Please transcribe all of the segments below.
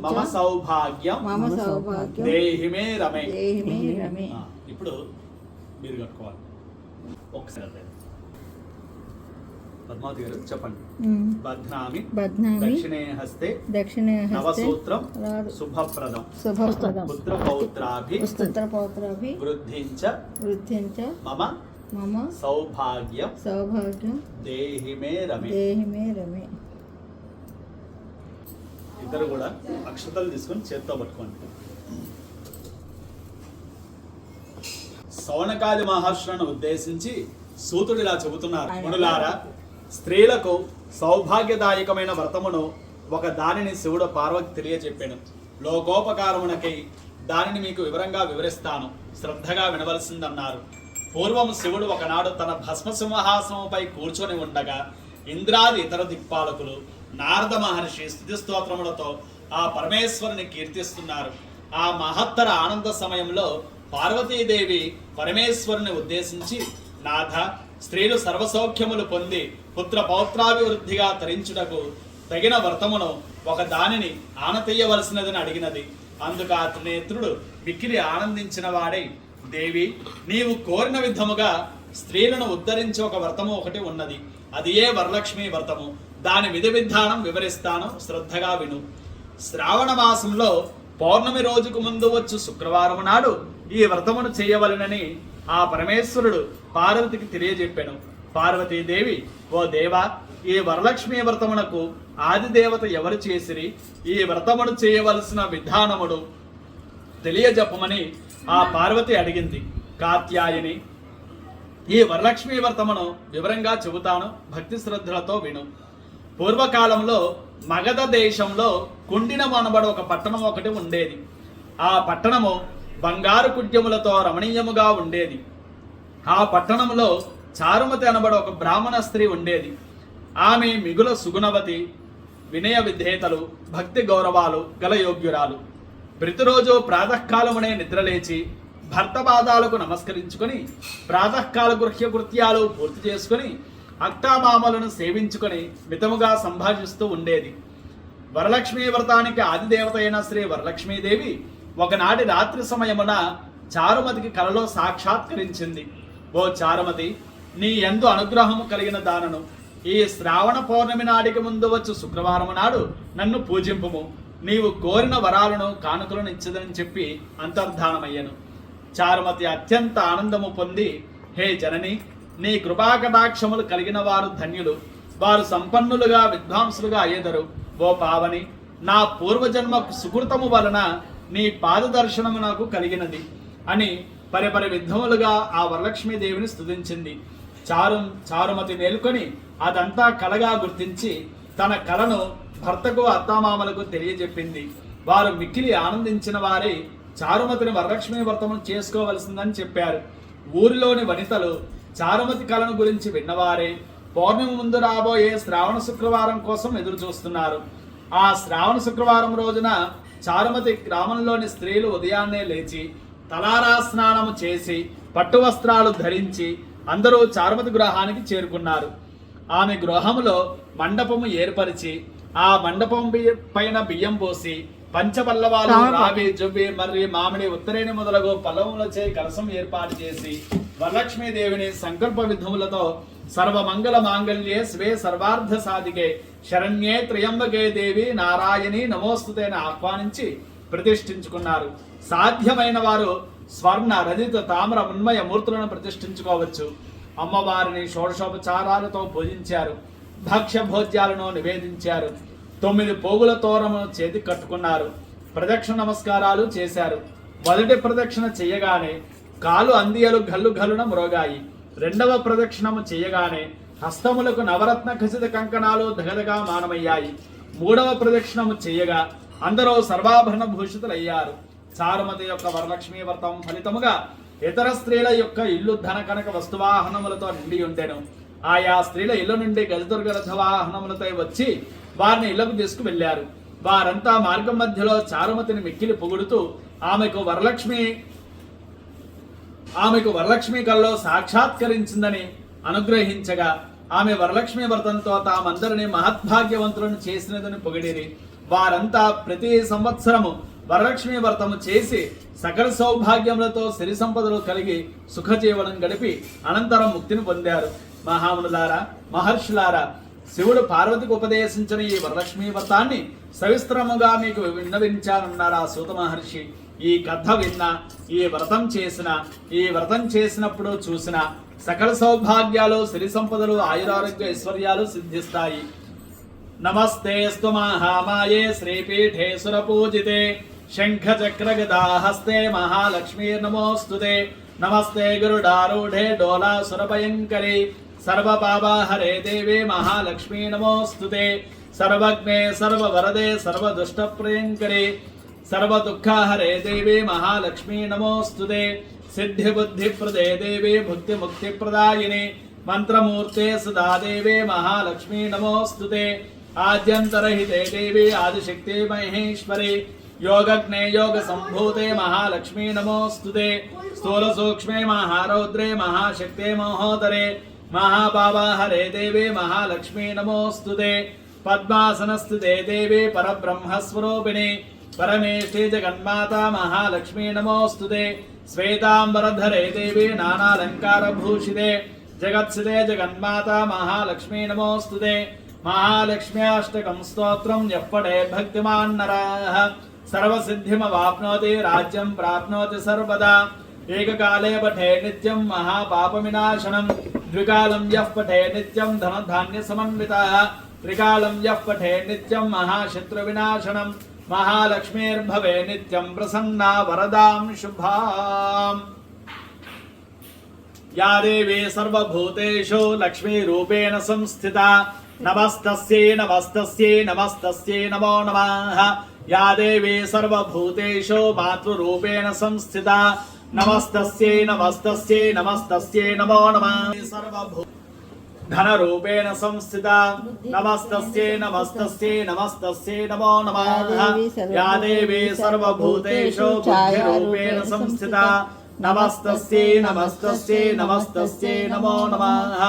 మమ సౌభాగ్యం దేహి మే రమే. ఇప్పుడు మీరు కట్టుకోవాలి ఒకసారి. పద్మావతి గారు చెప్పండి. బధ్నామి దక్షిణే హస్తే నవసూత్రం శుభప్రదం పుత్రపౌత్రాభి వృద్ధించ మమ సౌభాగ్యం దేహి మే రమే. ఇద్దరు కూడా అక్షతలు తీసుకొని చేత్తో పట్టుకోండి. సౌనకాది మహర్షులను ఉద్దేశించి సూతుడు ఇలా చెబుతున్నారు. మునులారా, స్త్రీలకు సౌభాగ్యదాయకమైన వ్రతమును ఒక దానిని శివుడు పార్వతి తెలియచెప్పాను. లోకోపకారమునకై దానిని మీకు వివరంగా వివరిస్తాను, శ్రద్ధగా వినవలసిందన్నారు. పూర్వం శివుడు ఒకనాడు తన భస్మ సింహాసనముపై కూర్చొని ఉండగా ఇంద్రాది ఇతర దిక్పాలకులు నారద మహర్షి స్తుతి స్తోత్రములతో ఆ పరమేశ్వరుని కీర్తిస్తున్నారు. ఆ మహత్తర ఆనంద సమయంలో పార్వతీదేవి పరమేశ్వరుని ఉద్దేశించి, నాథ, స్త్రీలు సర్వసౌఖ్యములు పొంది పుత్ర పౌత్రాభివృద్ధిగా తరించుటకు తగిన వ్రతమును ఒక దానిని ఆనతీయవలసినదని అడిగినది. అందుకు ఆ త్రినేత్రుడు మిక్కిలి ఆనందించిన వాడై, దేవి, నీవు కోరిన విధముగా స్త్రీలను ఉద్ధరించి ఒక వ్రతము ఒకటి ఉన్నది. అది ఏ వరలక్ష్మి వ్రతము. దాని విధి విధానం వివరిస్తాను, శ్రద్ధగా విను. శ్రావణ మాసంలో పౌర్ణమి రోజుకు ముందు వచ్చు శుక్రవారం నాడు ఈ వ్రతమును చేయవలనని ఆ పరమేశ్వరుడు పార్వతికి తెలియజెప్పాను. పార్వతీదేవి, ఓ దేవా, ఈ వరలక్ష్మి వ్రతమునకు ఆదిదేవత ఎవరు చేసిరి? ఈ వ్రతమును చేయవలసిన విధానముడు తెలియజెప్పమని ఆ పార్వతి అడిగింది. కాత్యాయని, ఈ వరలక్ష్మి వ్రతమును వివరంగా చెబుతాను, భక్తి శ్రద్ధలతో విను. పూర్వకాలంలో మగధ దేశంలో కుండినము అనబడి ఒక పట్టణం ఒకటి ఉండేది. ఆ పట్టణము బంగారు కుడ్యములతో రమణీయముగా ఉండేది. ఆ పట్టణంలో చారుమతి అనబడి ఒక బ్రాహ్మణ స్త్రీ ఉండేది. ఆమె మిగుల సుగుణవతి, వినయ విధేతలు, భక్తి గౌరవాలు గల యోగ్యురాలు. ప్రతిరోజు ప్రాతకాలమునే నిద్రలేచి భర్త పాదాలకు నమస్కరించుకొని ప్రాతకాల గృహ్య కృత్యాలు పూర్తి చేసుకుని అక్టామామలను సేవించుకొని మితముగా సంభాషిస్తూ ఉండేది. వరలక్ష్మీ వ్రతానికి ఆదిదేవత అయిన శ్రీ వరలక్ష్మీదేవి ఒకనాటి రాత్రి సమయమున చారుమతికి కలలో సాక్షాత్కరించింది. ఓ చారుమతి, నీ యందు అనుగ్రహము కలిగిన దానను ఈ శ్రావణ పౌర్ణమి నాడికి ముందు వచ్చు శుక్రవారం నాడు నన్ను పూజింపుము. నీవు కోరిన వరాలను కానుకలను ఇచ్చదని చెప్పి అంతర్ధానమయ్యను. చారుమతి అత్యంత ఆనందము పొంది, హే జనని, నీ కృపాకటాక్షములు కలిగిన వారు ధన్యులు, వారు సంపన్నులుగా విద్వాంసులుగా అయ్యేదరు. ఓ పావని, నా పూర్వజన్మ సుకృతము వలన నీ పాదదర్శనము నాకు కలిగినది అని పరిపరి విధములుగా ఆ వరలక్ష్మీదేవిని స్తుతించింది. చారుమతి మేల్కొని అదంతా కలగా గుర్తించి తన కలను భర్తకు అత్తామామలకు తెలియజెప్పింది. వారు మిక్కిలి ఆనందించిన వారే చారుమతిని వరలక్ష్మీ వ్రతమును చేసుకోవలసిందని చెప్పారు. ఊరిలోని వనితలు చారుమతి కలను గురించి విన్నవారే పౌర్ణమి ముందు రాబోయే శ్రావణ శుక్రవారం కోసం ఎదురు చూస్తున్నారు. ఆ శ్రావణ శుక్రవారం రోజున చారుమతి గ్రామంలోని స్త్రీలు ఉదయాన్నే లేచి తలారా స్నానము చేసి పట్టు వస్త్రాలు ధరించి అందరూ చారుమతి గృహానికి చేరుకున్నారు. ఆమె గృహములో మండపము ఏర్పరిచి ఆ మండపం పైన బియ్యం పోసి పంచపల్లవాలు, రావి, జొవ్వి, మర్రి, మామిడి, ఉత్తరేణి మొదలగు పల్లవులచే కలసం ఏర్పాటు చేసి వరలక్ష్మీదేవిని సంకల్ప విధములతో సర్వమంగళ మాంగళ్యే స్వే సర్వార్థ సాధికే శరణ్యే త్రయంబకే దేవి నారాయణి నమోస్తుతేని ఆహ్వానించి ప్రతిష్ఠించుకున్నారు. సాధ్యమైన వారు స్వర్ణ, రజిత, తామ్ర, మృన్మయ మూర్తులను ప్రతిష్ఠించుకోవచ్చు. అమ్మవారిని షోడశోపచారాలతో పూజించారు. భక్ష్య భోజ్యాలను నివేదించారు. 9 పోగుల తోరమును చేతి కట్టుకున్నారు. ప్రదక్షిణ నమస్కారాలు చేశారు. మొదటి ప్రదక్షిణ చేయగానే కాలు అందియలు గల్లు గల్లున మ్రోగాయి. రెండవ ప్రదక్షిణము చేయగానే హస్తములకు నవరత్న ఖచిత కంకణాలు దగదగా మానమయ్యాయి. మూడవ ప్రదక్షిణము చేయగా అందరూ సర్వాభరణ భూషితులయ్యారు. చారుమతి యొక్క వరలక్ష్మీ వ్రతం ఫలితముగా ఇతర స్త్రీల యొక్క ఇల్లు ధన కనక వస్తువాహనములతో నిండి ఉండెను. ఆయా స్త్రీల ఇల్లు నుండి గజదుర్గరథ వాహనములతో వచ్చి వారిని ఇళ్లకు తీసుకువెళ్లారు. వారంతా మార్గం మధ్యలో చారుమతిని మిక్కిలి పొగుడుతూ ఆమెకు వరలక్ష్మి కల్లో సాక్షాత్కరించిందని అనుగ్రహించగా ఆమె వరలక్ష్మి వ్రతంతో తామందరినీ మహద్భాగ్యవంతులను చేసినదని పొగిడిరి. వారంతా ప్రతి సంవత్సరము వరలక్ష్మి వ్రతము చేసి సకల సౌభాగ్యములతో సిరి సంపదలు కలిగి సుఖజీవనం గడిపి అనంతరం ముక్తిని పొందారు. మహామునులారా, మహర్షులారా, శివుడు పార్వతికి ఉపదేశించిన ఈ వరలక్ష్మి వ్రతాన్ని సవిస్తరముగా మీకు విన్నవించానన్నారు ఆ సూత మహర్షి. ఈ కథ విన్నా, ఈ వ్రతం చేసినప్పుడు చూసిన సకల సౌభాగ్యాలు, సిరి సంపదలు, ఆయురారోగ్య ఐశ్వర్యాలు సిద్ధిస్తాయి. నమస్తేస్తు మహామాయే శ్రీపీఠే సురపూజితే శంఖ చక్ర గదాహస్తే మహాలక్ష్మీర్నమోస్తుతే. నమస్తే గరుడారూఢే డోలాసురభయంకరే సర్వపాపహరే దేవే మహాలక్ష్మీ నమోస్తుతే. సర్వజ్ఞే సర్వవరదే సర్వదుష్టప్రియంకరే సర్వదుఃఖహరే దేవే మహాలక్ష్మీ నమోస్తుతే. సిద్ధిబుద్ధిప్రదే దేవే భుక్తిముక్తిప్రదాయినే మంత్రమూర్తే సదా దేవే మహాలక్ష్మీ నమోస్తుతే. ఆద్యంతరహితే దేవే ఆదిశక్తే మహేశ్వరే యోగజ్ఞే యోగ సంభూతే మహాలక్ష్మీ నమోస్తుతే. స్థూల సూక్ష్మే మహారౌద్రే మహాశక్తే మహోదరే మహాపాపహరే దేవే మహాలక్ష్మీ నమోస్తుతే. పద్మాసనస్థితే దేవే పరబ్రహ్మస్వరూపిణి పరమేష్ఠే జగన్మాతా మహాలక్ష్మీ నమోస్తుతే. శ్వేతాంబరధరే దేవే నానాలంకారభూషితే జగత్సితే జగన్మాతా మహాలక్ష్మీ నమోస్తుతే. మహాలక్ష్మ్యాష్టకం స్తోత్రం యప్పడే భక్తిమాన్ నరః సర్వసిద్ధిమవాప్నోతి రాజ్యం ప్రాప్నోతి సర్వదా. ఏకకాలే పఠే నిత్యం మహాపాపవినాశనం ద్వికాలం యః పఠే నిత్యం ధనధాన్య సమన్వితః త్రికాలం యః పఠే నిత్యం మహాశత్రువినాశనం మహాలక్ష్మీర్భవే నిత్యం ప్రసన్నా వరదాం శుభాం. యా దేవీ సర్వభూతేషు లక్ష్మీరూపేణ సంస్థితా నమస్తస్యై నమస్తస్యై నమస్తస్యై నమో నమః. యా దేవీ సర్వభూతేషు మాతృరూపేణ సంస్థితా నమస్తస్యై నమస్తస్యై నమస్తస్యై నమో నమః. సర్వభూ ధనరూపేణ సంస్థితా నమస్తస్యై నమస్తస్యై నమస్తస్యై నమో నమః. యా దేవీ సర్వభూతేషు బుద్ధిరూపేణ సంస్థితా నమస్తస్యై నమస్తస్యై నమస్తస్యై నమో నమః.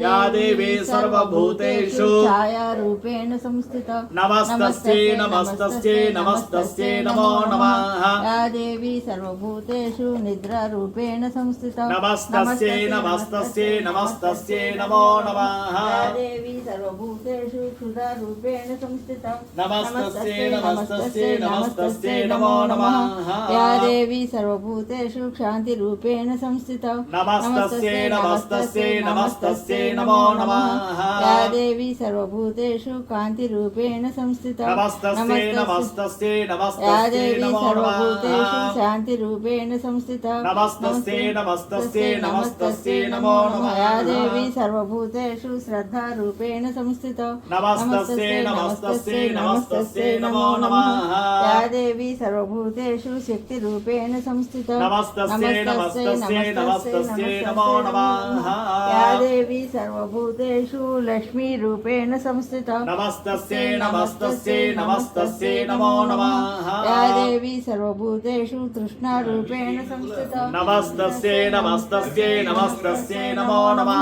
యా దేవీ సర్వభూతేషు ఛాయారూపేణ సంస్థిత నమస్తస్యై నమస్తస్యై నమస్తస్యై నమో నమః. యా దేవీ సర్వభూతేషు నిద్రారూపేణ సంస్థిత నమస్తస్యై నమస్తస్యై నమస్తస్యై నమో నమః. యా దేవీ సర్వభూతేషు క్షుధారూపేణ సంస్థిత నమస్తస్యై నమస్తస్యై నమస్తస్యై నమో నమః. యా దేవీ సర్వభూతేషు శాంతిరూపేణ సంస్థిత నమస్తస్యై నమస్తస్యై నమస్తస్యై నమో నమః. యా దేవీ సర్వభూతేషు కాంతిరూపేణ సంస్థిత నమస్తస్యై నమస్తస్యై యా నమస్తస్యై దేవీ నమో సర్వభూతేషు నమః. శాంతిరూపేణ సంస్థిత నమస్తస్యై నమస్తస్యై నమస్తస్యై నమో నమః. యా దేవీ సర్వభూతేషు శ్రద్ధారూపేణ సంస్థిత నమస్తస్యై నమస్తస్యై నమస్తస్యై నమో నమః. యా దేవీ సర్వభూతేషు శక్తిరూపేణ సంస్థిత నమస్తస్యై నమస్తస్యై నమస్తస్యై నమో నమః. యా దేవీ సర్వభూతేషు లక్ష్మీరూపేణ సంస్థిత నమస్తస్యై నమస్తస్యై నమస్తస్యై నమో నమః. యా దేవీ సర్వభూతేషు తృష్ణారూపేణ సంస్థిత నమస్తస్యై నమస్తస్యై నమస్తస్యై నమో నమః.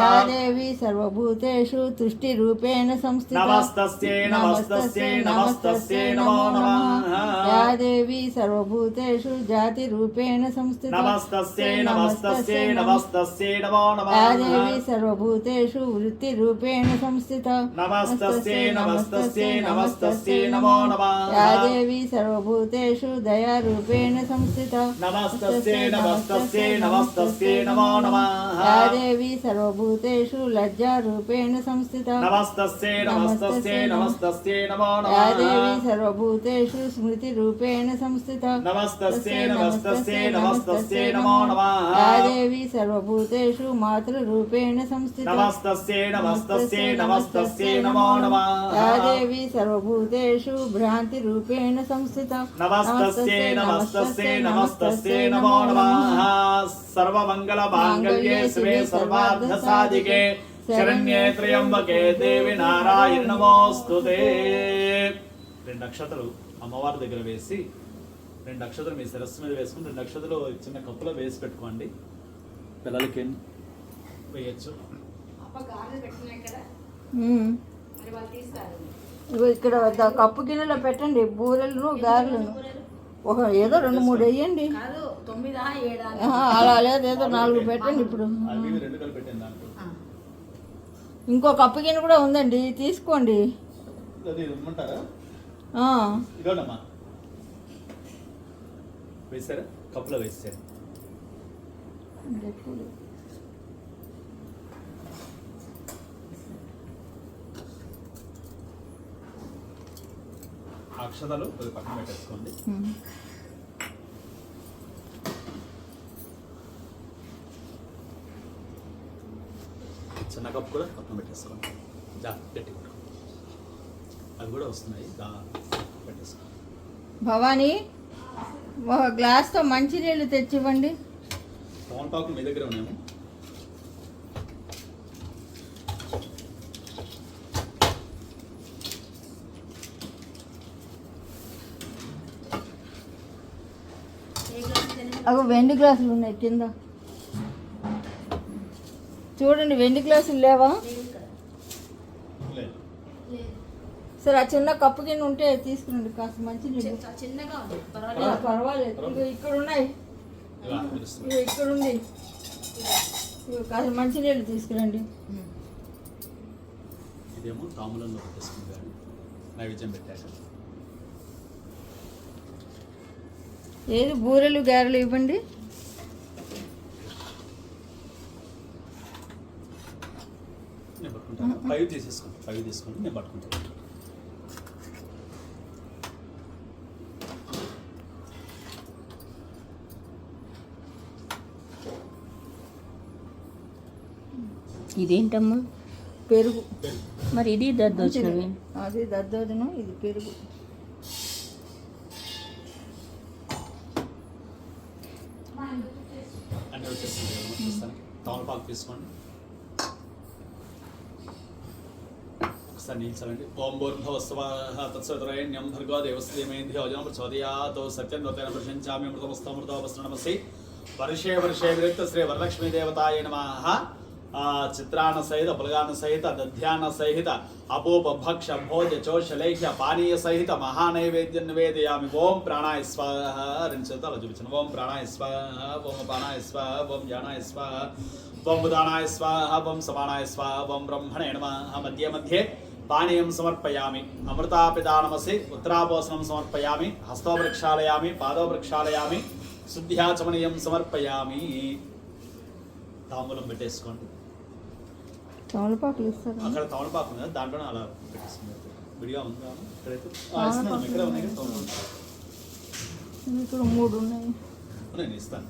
యా దేవీ సర్వభూతేషు తుష్టిరూపేణ సంస్థిత నమస్తస్యై నమస్తస్యై నమస్తస్యై నమో నమః. యా దేవీ సర్వభూతేషు జాతిరూపేణ సంస్థిత నమస్తస్యై నమస్తస్యై నమస్తస్యై నమో యా నమః. దేవీ సర్వభూతేషు వృత్తిరూపేణ సంస్థిత నమస్తస్యై నమస్తస్యై నమస్తస్యై నమో నమః. యా దేవీ సర్వభూతేషు దయారూపేణ సంస్థిత నమస్తస్యై నమస్తస్యై నమస్తస్యై నమో నమః. యా దేవీ సర్వభూతేషు లజ్జారూపేణ సంస్థిత నమస్తస్యై నమస్తస్యై నమస్తస్యై నమో యా దేవీ నమః. సర్వభూతేషు స్మృతిరూపేణ సంస్థిత నమస్తస్యై నమస్తస్యై నమస్తస్యై నమో నమః. యా దేవీ సర్వభూతేషు మాతృరూపేణ సంస్థిత నమస్తస్యై నమస్తస్యై నమస్తస్యై నమో నమః. యా దేవీ సర్వభూతేషు భ్రాంతిరూపేణ సంస్థిత నమస్తస్యై నమస్తస్యై నమస్తస్యై నమో నమః. సర్వమంగళ మాంగళ్యే శివే సర్వార్థ సాధికే శరణ్యే త్ర్యంబకే దేవి నారాయణ నమోస్తుతే. 2 అక్షతలు అమ్మవారి దగ్గర వేసి 2 అక్షతలు మీ శిరస్సు మీద వేసుకుని 2 అక్షతలు చిన్న కప్పులో వేసి పెట్టుకోండి. పిల్లలకి వేయచ్చు. ఉమ్. ఇగో ఇక్కడ కప్పు గిన్నెలో పెట్టండి బూరెలను గారెలను. ఒక ఏదో 2-3 వేయండి. కాదు 9 7 అలా లేదు, ఏదో 4 పెట్టండి. ఇప్పుడు అవి ఇవి రెండు కలిపి పెట్టాను దాంట్లో. ఇంకో కప్పు గిన్నె కూడా ఉందండి, తీసుకోండి. అది ఇమ్మంటారా? ఆ, ఇదోనమ్మా వేసారా? కప్పులో వేసారు. అక్షతలు కొద్ది పక్కన పెట్టేసుకోండి. చిన్న కప్పు కూడా పక్కన పెట్టేసుకోండి. గట్టి కొట్టుకోండి, అవి కూడా వస్తున్నాయి. పెట్టేసుకోండి. భవానీ ఒక గ్లాస్తో మంచినీళ్ళు తెచ్చివ్వండి. తమలపాకు మీ దగ్గర ఉన్నాము. అగో వెండి గ్లాసులు ఉన్నాయి కింద చూడండి. వెండి గ్లాసులు లేవా? లేదు. సరే ఆ చిన్న కప్పు కింద ఉంటే తీసుకురండి కాస్త మంచినీళ్ళు. చిన్నగా ఉంది పర్వాలేదు, ఇగో ఇక్కడ ఉన్నాయి. ఇలా తెలుస్తుంది. ఇగో ఇక్కడ ఉంది. ఇగో కాస్త మంచినీళ్ళు తీసుకురండి. ఇదేమో తాములంలో పెట్టేసుకుంటాను నైవేద్యం పెట్టాక. ఏది బూరెలు గారెలు ఇవ్వండి. నేను పట్టుకుంటాను. 5 తీసేసుకోండి. 5 తీసుకోండి, నేను పట్టుకుంటాను. ఇదేంటమ్మా? పెరుగు. మరి ఇది దద్దోజనమే. అది దద్దోజనం, ఇది పెరుగు. అన్నీ వచ్చేస్తుంది. చూస్తాను. తమలపాకు తీసుకోండి. ఒకసారి నిల్చోండి. ఓం భూర్భువస్సువః తత్సవితుర్వరేణ్యం భర్గో దేవస్య ధీమహి ధియో యో నః ప్రచోదయాత్. సత్యం దత్తేన ప్రశంచామి అమృతమస్తమృతోపస్రణమసి. వర్షే వర్షే విరక్త శ్రీ వరలక్ష్మీ దేవతాయ నమః. చిత్రాన్న సహిత పులగాన్న సహిత దధ్యాన్న సహిత అపోప భక్ష భోజ చోషలేఖ్య పానీయ సహిత మహానైవేద్యం నివేదయామి. ఓం ప్రాణాయ స్వాహ. రెండు చేతులు చూపించండి. ఓం ప్రాణాయ స్వాహ, ఓం అపానాయ స్వాహ, ఓం జ్ఞానాయ స్వాహ, ఓం ఉదానాయ స్వాహ, ఓం సమానాయ స్వాహ, ఓం బ్రహ్మణే నమః. మధ్య మధ్యే పానీయం సమర్పయామి. అమృతాపిదానమసి ఉత్తరాపోసనం సమర్పయామి. హస్తో ప్రక్షాళయామి, పాదో ప్రక్షాళయామి, శుద్ధ్యాచమనీయం సమర్పయామి. తాంబూలం పెట్టేసుకోండి. తమలపాకులు ఇస్తారా? అక్కడ తమలపాకు ఉంది కదా, దాంట్లోనే అలా పెట్టేసుకున్నారు. విడిగా ఉందా ఇక్కడైతే? ఇస్తున్నాను. ఇక్కడ ఉన్నాయి కదా తమలపాకు. ఇక్కడ 3 ఉన్నాయి. నేను ఇస్తాను.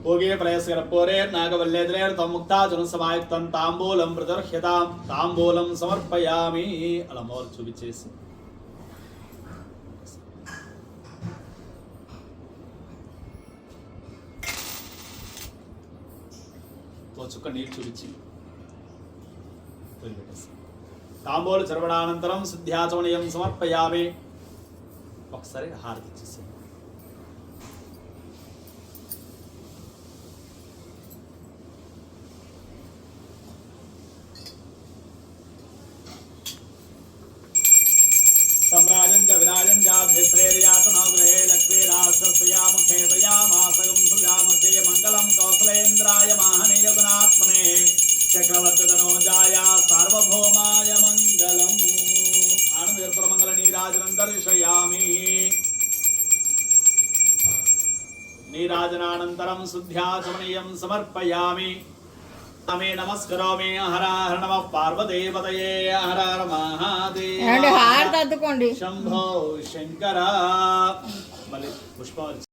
భోగే ప్రయస్కర పోరే నాగవల్లేద్రేర్ తముక్తాజన సమాయుక్తం తాంబూలం ప్రదర్శ్యతాం. తాంబూలం సమర్పయామి. అలా మోర్ చూపించేసి ఓ చుక్క నీళ్ళు చూపించి వదిలిపెట్టేస్తాం. తాంబూల చర్వణానంతరం శుద్ధ్యాచమనీయం సమర్పయామి. ఒకసారి హారతి ఇచ్చేసాను. सम्राजं च विराजं चाभ्यश्रेर्यातनो गृहे लक्ष्मीराष्ट्रस्या मुखे तयामासगं सुजामसे मङ्गलं कौसलेन्द्राय माहनीयगुणात्मने चक्रवर्तितनोजाय सार्वभौमाय मङ्गलम्. आनन्दपुरमङ्गलनीराजनं दर्शयामि. नीराजनानन्तरं शुद्ध्याचमनीयं समर्पयामि. तमे नमस्करोमि. हर हर नमः पार्वतीपतये. हर हर महादेव. హారతి అద్దుకోండి. शंभो शंकर. मళ్ళీ పుష్ప